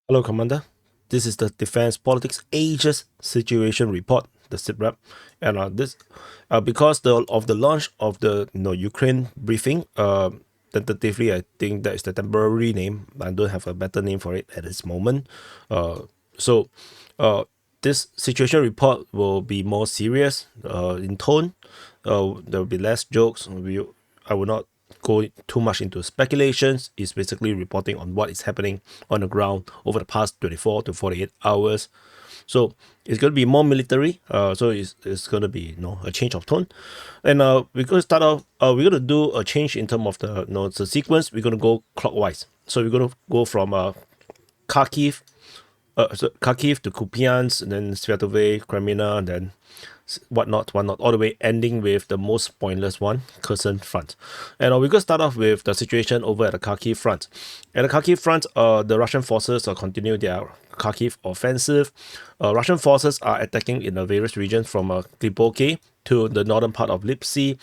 Hello, Commander. This is the Defense Politics Ages Situation Report, the SITREP, and this because of the launch of the Ukraine briefing. Tentatively, I think that is the temporary name. I don't have a better name for it at this moment. So, this situation report will be more serious in tone. There will be less jokes. I will not go too much into speculations. It's basically reporting on what is happening on the ground over the past 24 to 48 hours. So it's going to be more military. So it's going to be a change of tone. And we're going to start off. We're going to do a change in terms of the sequence. We're going to go clockwise. So we're going to go from Kharkiv, Kharkiv to Kupyansk, and then Svatove, Kreminna, and then whatnot, all the way ending with the most pointless one, Kherson Front. And we're going to start off with the situation over at the Kharkiv Front. At the Kharkiv Front, the Russian forces continue their Kharkiv offensive. Russian forces are attacking in the various regions from Klipoke to the northern part of Lipsy,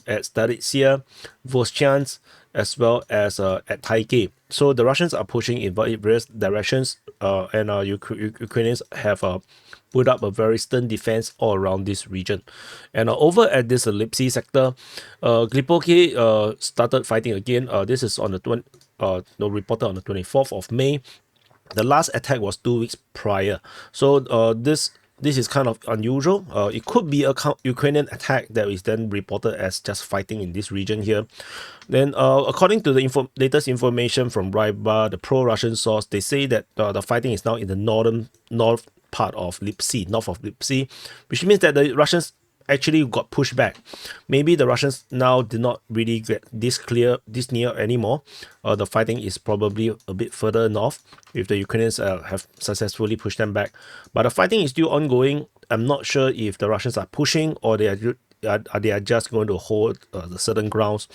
at Zaporizhzhia, Voschansk, as well as at Taike. So the Russians are pushing in various directions, and Ukrainians have put up a very stern defense all around this region. And over at this Lipsy sector, Klipoke started fighting again. This is on the reported on the 24th of May. The last attack was 2 weeks prior. So this is kind of unusual. It could be a Ukrainian attack that is then reported as just fighting in this region here. Then, according to the latest information from Ryba, the pro-Russian source, they say that the fighting is now in the north part of Lipsy, north of Lipsy, which means that the Russians actually got pushed back. Maybe the Russians now did not really get this near anymore. The fighting is probably a bit further north if the Ukrainians have successfully pushed them back. But the fighting is still ongoing. I'm not sure if the Russians are pushing or they are just going to hold the certain grounds.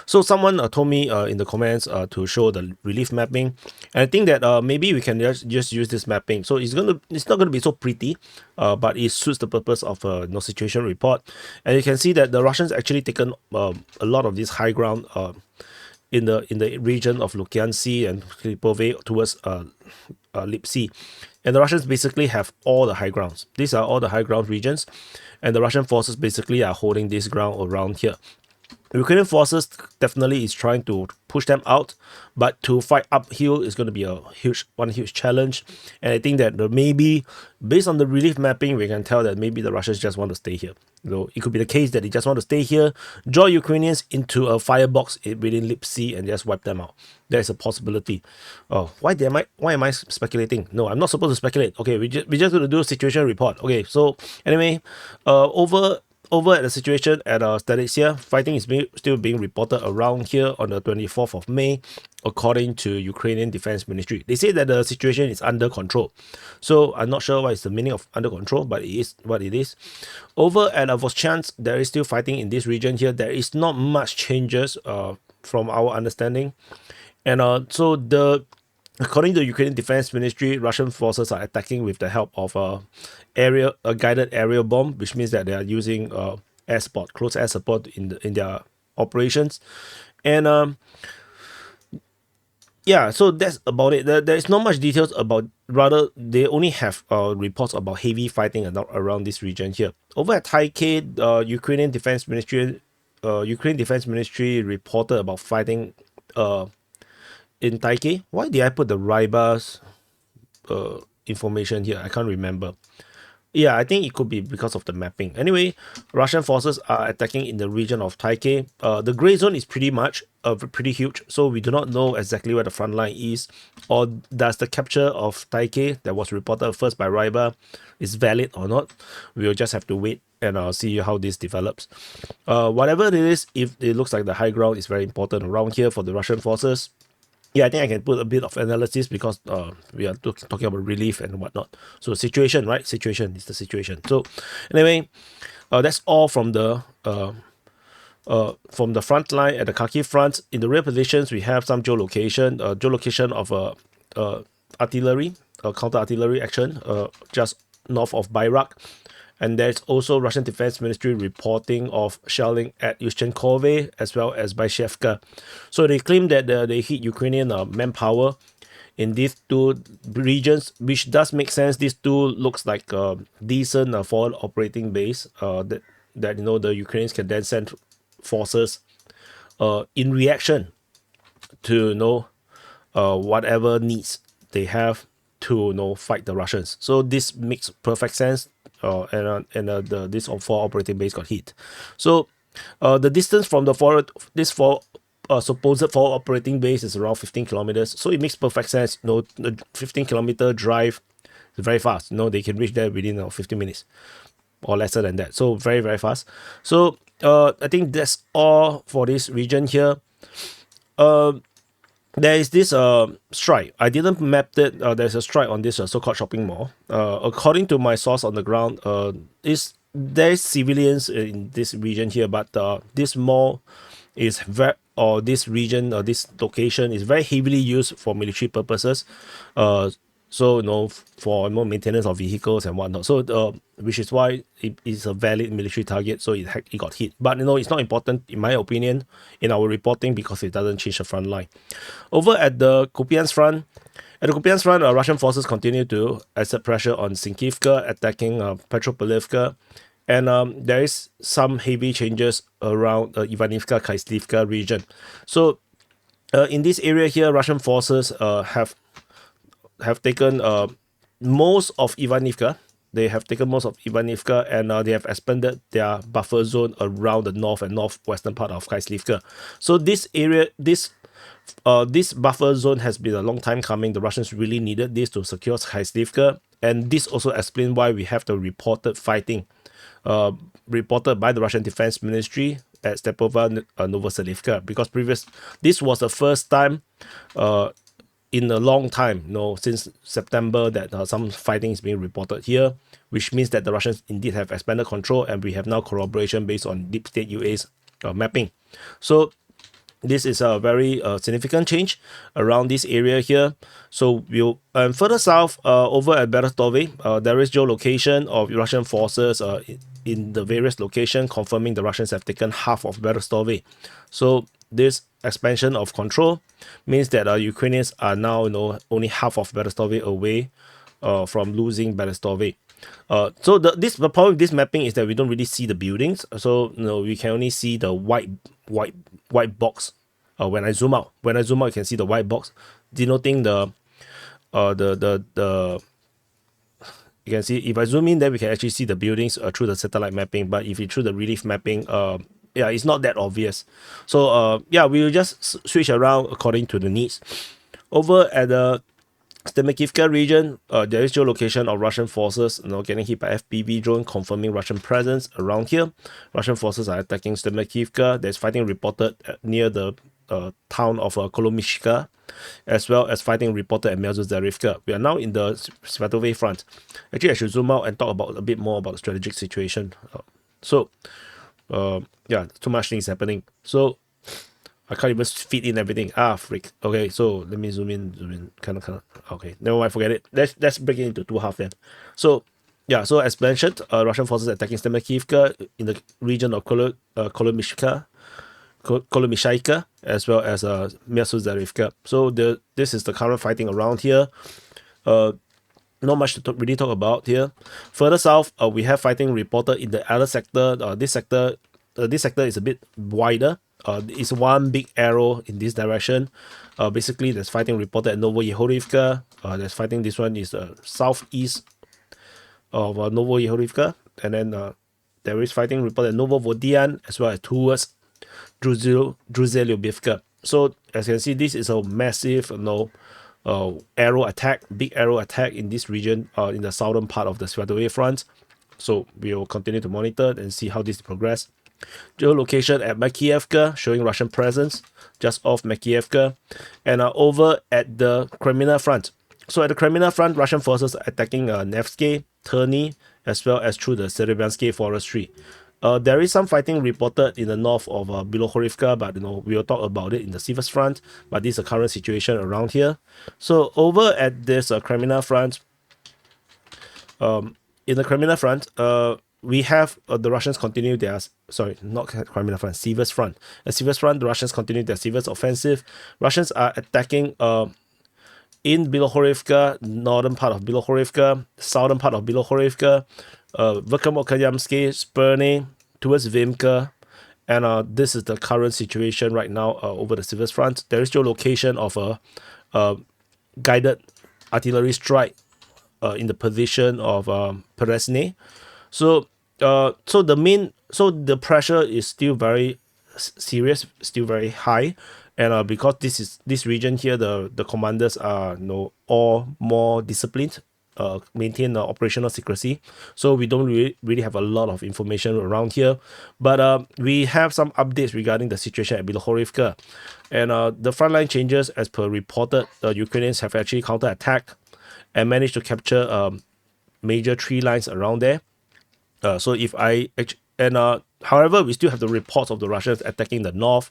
So someone told me in the comments to show the relief mapping, and I think that maybe we can just use this mapping. So it's not gonna be so pretty, but it suits the purpose of a situation report. And you can see that the Russians actually taken a lot of this high ground in the region of Lukiansi and Kripove towards Lipsy. And the Russians basically have all the high grounds. These are all the high ground regions, and the Russian forces basically are holding this ground around here. The Ukrainian forces definitely is trying to push them out, but to fight uphill is going to be a huge challenge. And I think that maybe based on the relief mapping, we can tell that maybe the Russians just want to stay here. It could be the case that they just want to stay here, draw Ukrainians into a firebox within Lipsy and just wipe them out. There is a possibility. Oh, why am I speculating? No, I'm not supposed to speculate. Okay, we just going to do a situation report. Okay, so anyway, over at the situation at Zaporizhzhia, fighting is still being reported around here on the 24th of May, according to Ukrainian Defense Ministry. They say that the situation is under control. So I'm not sure what is the meaning of under control, but it is what it is. Over at Voschansk, there is still fighting in this region here. There is not much changes from our understanding. And according to the Ukrainian Defense Ministry, Russian forces are attacking with the help of a guided aerial bomb, which means that they are using close air support in their operations. And yeah, so that's about it. There is not much details about. Rather, they only have reports about heavy fighting around this region here. Over at Taike, Ukrainian Defense Ministry reported about fighting in Taike. Why did I put the Ryba's information here? I can't remember. Yeah, I think it could be because of the mapping. Anyway, Russian forces are attacking in the region of Taike. The gray zone is pretty huge, so we do not know exactly where the front line is, or does the capture of Taike that was reported first by Ryba is valid or not. We'll just have to wait and see how this develops. Whatever it is, if it looks like the high ground is very important around here for the Russian forces, yeah, I think I can put a bit of analysis because we are talking about relief and whatnot. So situation, right? Situation is the situation. So anyway, that's all from the front line at the Kharkiv front. In the rear positions, we have some geolocation of artillery, counter artillery action just north of Bayrak. And there's also Russian Defense Ministry reporting of shelling at Yushchenkove as well as Bakhmut. So they claim that they hit Ukrainian manpower in these two regions, which does make sense. These two looks like a decent forward operating base that the Ukrainians can then send forces in reaction to whatever needs they have to fight the Russians. So this makes perfect sense. This forward operating base got hit. So the distance from the supposed forward operating base is around 15 kilometers. So it makes perfect sense. The 15-kilometer drive is very fast. They can reach there within 15 minutes or lesser than that. So very, very fast. So I think that's all for this region here. There is this strike. I didn't map it. There's a strike on this so-called shopping mall. According to my source on the ground, there's civilians in this region here, but this mall is this region or this location is very heavily used for military purposes. So for maintenance of vehicles and whatnot. So which is why it is a valid military target. So it got hit. But it's not important in my opinion in our reporting because it doesn't change the front line. Over at the Kupyansk Front, Russian forces continue to exert pressure on Sinkivka, attacking Petropolivka. And there is some heavy changes around Ivanivka, Khyslivka region. So in this area here, Russian forces have taken most of Ivanivka. They have taken most of Ivanivka, and they have expanded their buffer zone around the north and northwestern part of Khyslivka. So this area, this buffer zone has been a long time coming. The Russians really needed this to secure Khyslivka, and this also explains why we have the reported fighting reported by the Russian Defense Ministry at Stepova Novoselivka, because this was the first time in a long time, since September, that some fighting is being reported here, which means that the Russians indeed have expanded control, and we have now corroboration based on Deep State UA's mapping. So this is a very significant change around this area here. So further south, over at Berestove, there is geolocation of Russian forces in the various locations, confirming the Russians have taken half of Berestove. So this expansion of control means that Ukrainians are now only half of Berestove away from losing Berestove. So the problem with this mapping is that we don't really see the buildings. So we can only see the white box. When I zoom out, you can see the white box denoting the you can see, if I zoom in, then we can actually see the buildings through the satellite mapping. But if you through the relief mapping, it's not that obvious. So we will just switch around according to the needs. Over at the Stemakivka region, there is geolocation of Russian forces getting hit by FPV drone, confirming Russian presence around here. Russian forces are attacking Stemakivka. There's fighting reported near the town of Kolomishka, as well as fighting reported at Melzuzarivka. We are now in the Svatove front. Actually, I should zoom out and talk a bit more about the strategic situation. Too much things happening. So I can't even fit in everything. Freak. Okay, so let me zoom in. Kind of. Okay, never mind, forget it. Let's break it into two halves then. So as mentioned, Russian forces attacking Stemakivka in the region of Kolomishayka, as well as Melzuzarivka. So this is the current fighting around here. Not much to really talk about here. Further south, we have fighting reported in the other sector. This sector is a bit wider. It's one big arrow in this direction. Basically, there's fighting reported at Novoyehorivka. There's fighting. This one is southeast of Novoyehorivka, and then there is fighting reported at Novovodian, as well as towards Druzelyubivka. So as you can see, this is a massive arrow attack, big arrow attack in this region, in the southern part of the Svatove front. So we will continue to monitor and see how this progress. Geolocation at Makievka, showing Russian presence just off Makievka, and over at the Kreminna front. So at the Kreminna front, Russian forces are attacking Nevsky, Terny, as well as through the Serebiansky forestry. There is some fighting reported in the north of Bilohorivka, but we will talk about it in the Siversk Front. But this is the current situation around here. So over at this Kreminna front, in the Kreminna front, we have the Russians continue their Kreminna front, Siversk Front. At Siversk Front, the Russians continue their Siversk offensive. Russians are attacking in Bilohorivka, northern part of Bilohorivka, southern part of Bilohorivka, Verkhovno-Kayamsky, Spurny, towards Vimka. And this is the current situation right now over the Siversk Front. There is geolocation of a guided artillery strike in the position of Peresny. So the pressure is still very serious, still very high, and because this region here, the commanders are all more disciplined, maintain operational secrecy, so we don't really have a lot of information around here. But we have some updates regarding the situation at Bilohorivka, and the frontline changes, as per reported, the Ukrainians have actually counterattacked and managed to capture major tree lines around there. However, we still have the reports of the Russians attacking the north,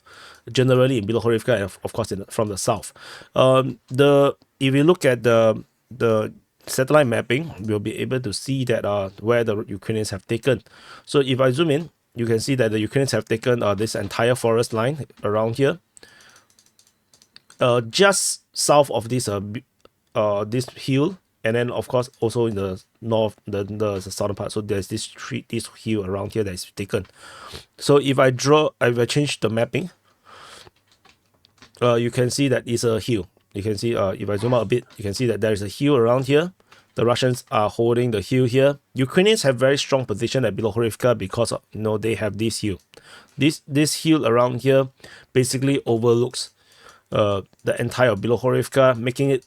generally in Bilohorivka, and of course from the south. If you look at the satellite mapping, we'll be able to see that where the Ukrainians have taken. So if I zoom in, you can see that the Ukrainians have taken this entire forest line around here, just south of this hill. And then, of course, also in the north, the southern part. So there's this hill around here that is taken. So if I change the mapping, you can see that it's a hill. You can see, if I zoom out a bit, you can see that there is a hill around here. The Russians are holding the hill here. Ukrainians have very strong position at Bilohorivka because they have this hill. This hill around here basically overlooks the entire Bilohorivka, making it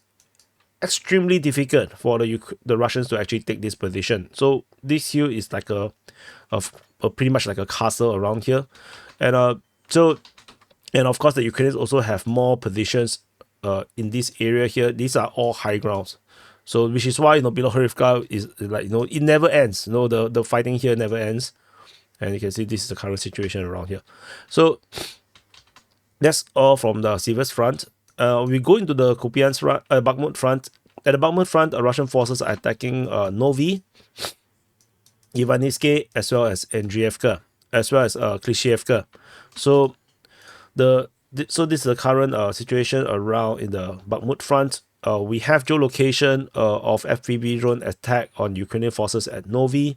extremely difficult for the Russians to actually take this position. So this hill is like a pretty much like a castle around here, and of course the Ukrainians also have more positions in this area here. These are all high grounds, so which is why Bilohorivka is like it never ends. The fighting here never ends, and you can see this is the current situation around here. So that's all from the Siversk Front. We go into the Kupyansk Bakhmut Front. At the Bakhmut Front, Russian forces are attacking Novi, Ivaniske, as well as Andriivka, as well as Klishchiivka. So this is the current situation around in the Bakhmut Front. We have geolocation of FPV drone attack on Ukrainian forces at Novi,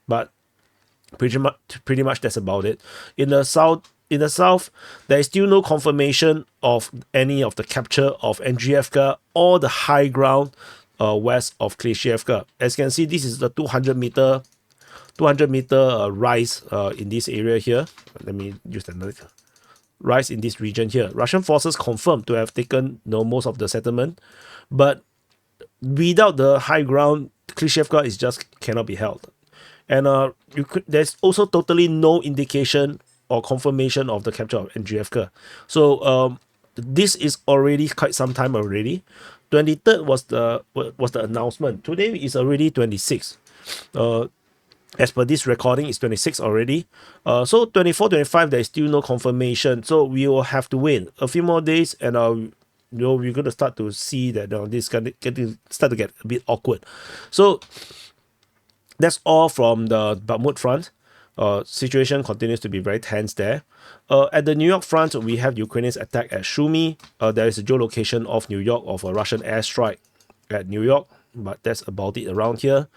but pretty much that's about it. In the south, there is still no confirmation of any of the capture of Andriivka or the high ground west of Klishchiivka. As you can see, this is the 200 meter rise in this area here. Let me use another rise in this region here. Russian forces confirmed to have taken most of the settlement, but without the high ground, Klishchiivka is just cannot be held. And there's also totally no indication or confirmation of the capture of Andriivka. So this is already quite some time already. 23rd was the announcement. Today is already 26. As per this recording, it's 26 already. So 24, 25, there is still no confirmation. So we will have to wait a few more days, and we're going to start to see that this is going to start to get a bit awkward. So that's all from the Bakhmut Front. Situation continues to be very tense there. At the New-York front, we have Ukrainians attack at Sumy. There is a geolocation of New York of a Russian airstrike at New York, but that's about it around here.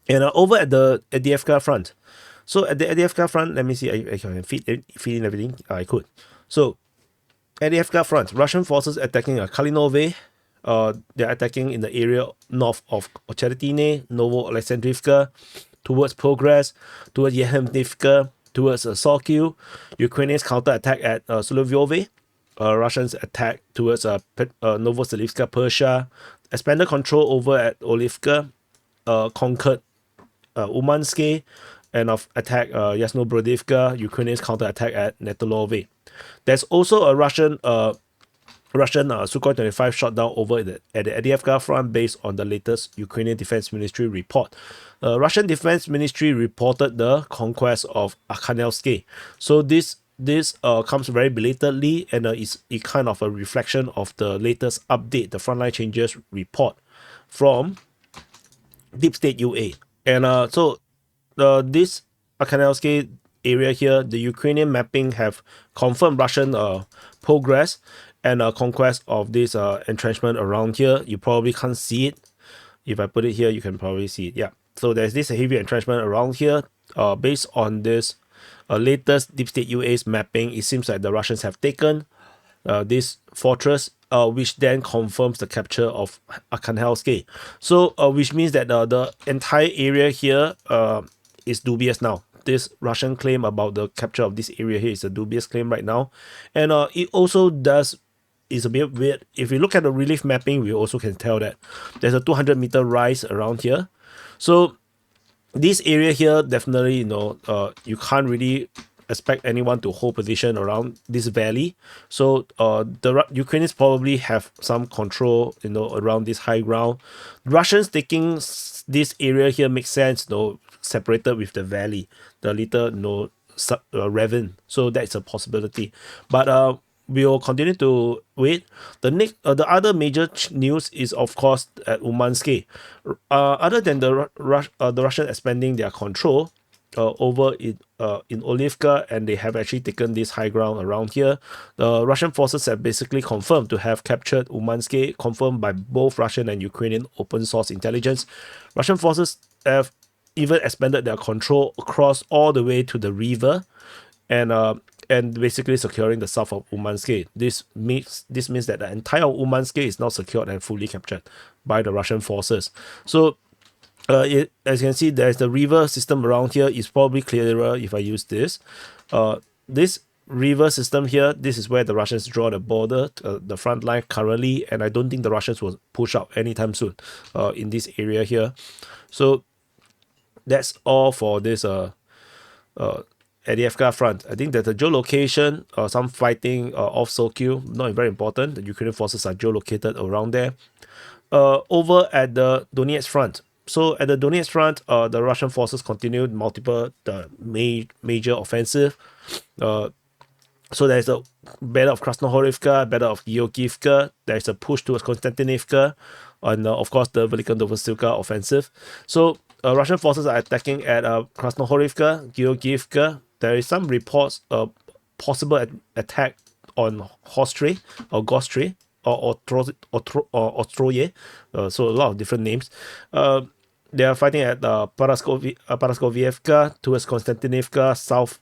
And over at the Avdiivka front. So at the Avdiivka front, let me see, I can feed in everything. I could. So at the Avdiivka front, Russian forces attacking Kalinove. They're attacking in the area north of Ocheretine, Novo-Alexandrivka, towards Progress, towards Yehemnivka, towards Oskil. Ukrainians counterattack at Solovyove. Russians attack towards Novoselivska, Persia. Expanded control over at Olivka, conquered Umansky, and attack Yasnobrodivka. Ukrainians counterattack at Netelove. There's also a Russian Sukhoi 25 shot down over at the Avdiivka front based on the latest Ukrainian Defense Ministry report. Russian Defense Ministry reported the conquest of Arkhangelsk. So this comes very belatedly, and is kind of a reflection of the latest update, the frontline changes report from Deep State UA. And this Arkhangelsk area here, the Ukrainian mapping have confirmed Russian progress, and conquest of this entrenchment around here. You probably can't see it. If I put it here, you can probably see it. Yeah. So there's this heavy entrenchment around here. Based on this latest Deep State UA's mapping, it seems like the Russians have taken this fortress, which then confirms the capture of Arkhangelsk. So, which means that the entire area here is dubious now. This Russian claim about the capture of this area here is a dubious claim right now, and it also is a bit weird. If we look at the relief mapping, we also can tell that there's a 200-meter rise around here. So this area here, definitely, you can't really expect anyone to hold position around this valley. So the Ukrainians probably have some control, around this high ground. Russians taking this area here makes sense, separated with the valley, the little, ravine. So that's a possibility. But we will continue to wait. The other major news is, of course, at Umansky. Other than the Russian expanding their control over in Avdiivka, and they have actually taken this high ground around here, the Russian forces have basically confirmed to have captured Umansky, confirmed by both Russian and Ukrainian open source intelligence. Russian forces have even expanded their control across all the way to the river, and basically securing the south of Umansky. This means that the entire Umansky is now secured and fully captured by the Russian forces. So, as you can see, there's the river system around here. It's probably clearer if I use this. This river system here, this is where the Russians draw the border, the front line currently, and I don't think the Russians will push out anytime soon in this area here. So that's all for this Avdiivka front. I think that the geolocation, some fighting off Oskil, not very important. The Ukrainian forces are geolocated around there. Over at the Donetsk Front. So at the Donetsk Front, the Russian forces continued multiple major offensive. So there's a battle of Krasnohorivka, battle of Georgievka. There's a push towards Konstantinivka, and of course the Velikonovosilka offensive. So Russian forces are attacking at Krasnohorivka, Georgievka. There is some reports of possible attack on Hostre or Gostre or Ostroye. So a lot of different names. They are fighting at Paraskovievka towards Konstantinivka, south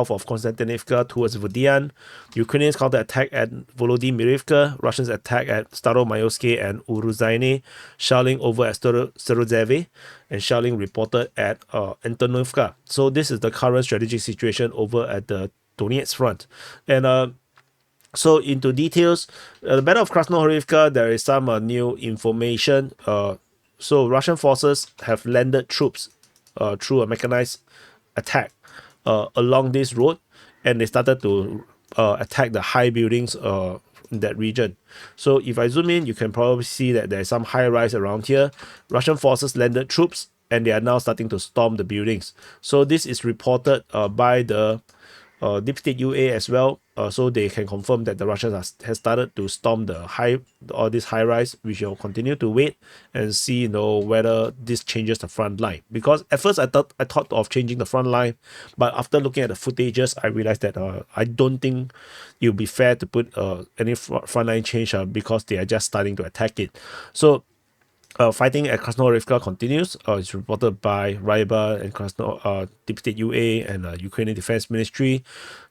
of Konstantinivka towards Vodian. Ukrainians counter-attack at Volodymyrivka. Russians attack at Staromayoske and Uruzaine. Shelling over at Starozeve, and shelling reported at Antonovka. So this is the current strategic situation over at the Donetsk Front. And so into details, the Battle of Krasnohorivka, there is some new information. So Russian forces have landed troops through a mechanized attack along this road, and they started to attack the high buildings in that region. So if I zoom in, you can probably see that there's some high rise around here. Russian forces landed troops, and they are now starting to storm the buildings. So this is reported by the Deep State UA as well. So they can confirm that the Russians has started to storm all this high rise. We shall continue to wait and see, whether this changes the front line. Because at first I thought of changing the front line, but after looking at the footages, I realized that I don't think it would be fair to put any front line change because they are just starting to attack it. So fighting at Krasnohorivka continues. It's reported by Ryba and Deep State UA and Ukrainian Defense Ministry.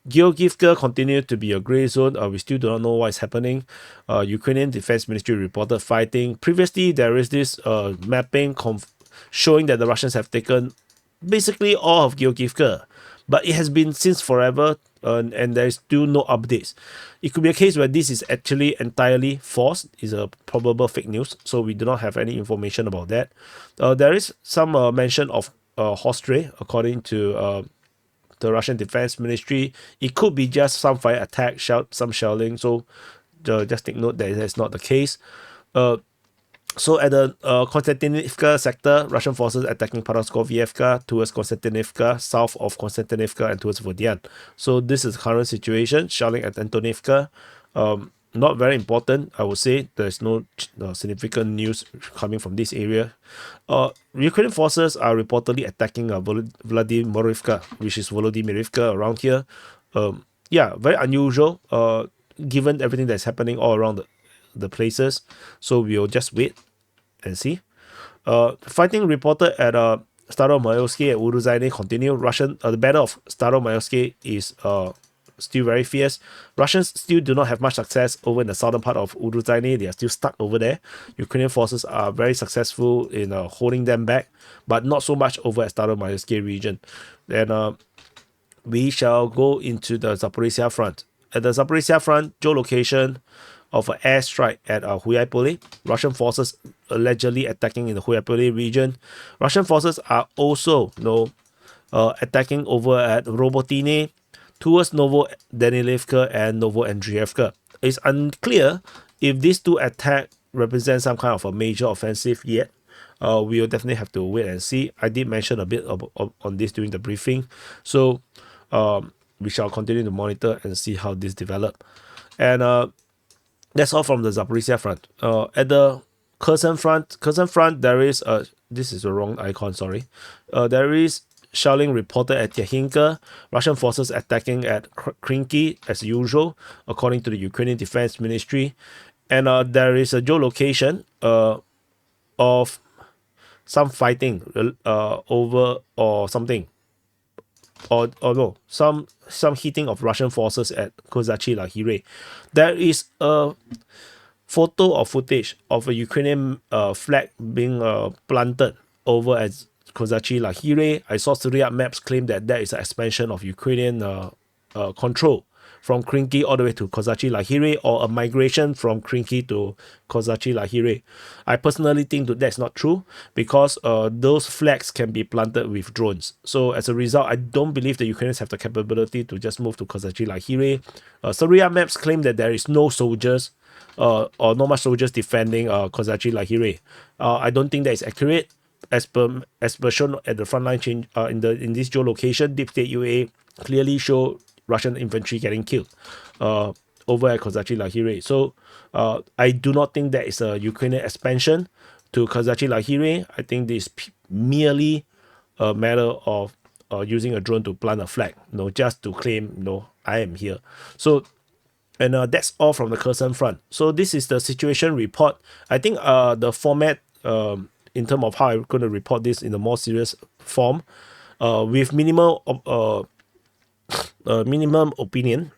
Georgievka continued to be a gray zone. We still do not know what is happening. Ukrainian Defense Ministry reported fighting. Previously, there is this mapping showing that the Russians have taken basically all of Georgievka. But it has been since forever, and there is still no updates. It could be a case where this is actually entirely false. It's a probable fake news, so we do not have any information about that. There is some mention of Hostre, according to the Russian Defense Ministry. It could be just some fire attack, some shelling, so just take note that that's not the case. So at the Konstantinivka sector, Russian forces attacking Paraskovievka towards Konstantinivka, south of Konstantinivka, and towards Vodian. So this is the current situation. Shelling at Antonivka, not very important, I would say. There's no significant news coming from this area. Ukrainian forces are reportedly attacking Volodymyrivka, which is Volodymyrivka around here. Yeah, very unusual. given everything that's happening all around the places. So we'll just wait and see. Fighting reported at Staromayorsky and Uruzhaine continue. The battle of Staromayorsky is still very fierce. Russians still do not have much success over in the southern part of Uruzhaine. They are still stuck over there. Ukrainian forces are very successful in holding them back, but not so much over at Staromayorsky region. Then we shall go into the Zaporizhzhia Front. At the Zaporizhzhia Front, geolocation of an airstrike at Huyapole. Russian forces allegedly attacking in the Huyapole region. Russian forces are also attacking over at Robotine towards Novodanilivka and Novoandrievka. It's unclear if these two attacks represent some kind of a major offensive yet. We will definitely have to wait and see. I did mention a bit on this during the briefing. So we shall continue to monitor and see how this develops. And that's all from the Zaporizhzhia Front. At the Kherson Front, there is this is the wrong icon, sorry. There is shelling reported at Yakhinka. Russian forces attacking at Krinky as usual, according to the Ukrainian Defense Ministry. And there is a geolocation of some fighting over or something. Or no, some hitting of Russian forces at Kozachi Lahire. There is a photo or footage of a Ukrainian flag being planted over at Kozachi Lahire. I saw Syria maps claim that is an expansion of Ukrainian control from Krinky all the way to Kozachi Lahire, or a migration from Krinky to Kozachi Lahire. I personally think that's not true, because those flags can be planted with drones. So as a result, I don't believe the Ukrainians have the capability to just move to Kozachi Lahire. Syria maps claim that there is no soldiers or not much soldiers defending Kozachi Lahire. I don't think that is accurate. As per shown at the frontline change in this geolocation, Deep State UA clearly show Russian infantry getting killed over at Kozachi Lahire. So I do not think that is a Ukrainian expansion to Kozachi Lahire. I think this is merely a matter of using a drone to plant a flag, just to claim, I am here. So, and that's all from the Kherson Front. So this is the situation report. I think the format in terms of how I'm going to report this in a more serious form, with minimum opinion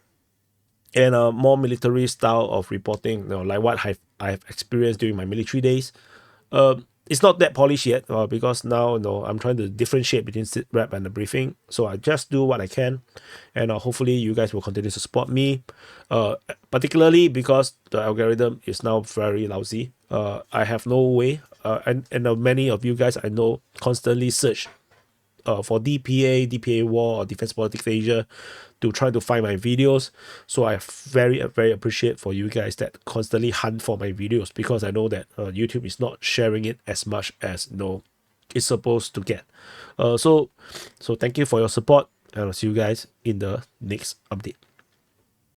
and a more military style of reporting, like what I've experienced during my military days. It's not that polished yet, because now I'm trying to differentiate between SITREP and the briefing. So I just do what I can, and hopefully you guys will continue to support me, particularly because the algorithm is now very lousy. I have no way, and many of you guys I know constantly search for DPA War or Defense Politics Asia to try to find my videos. So I very appreciate for you guys that constantly hunt for my videos, because I know that YouTube is not sharing it as much as it's supposed to get. So thank you for your support, and I'll see you guys in the next update.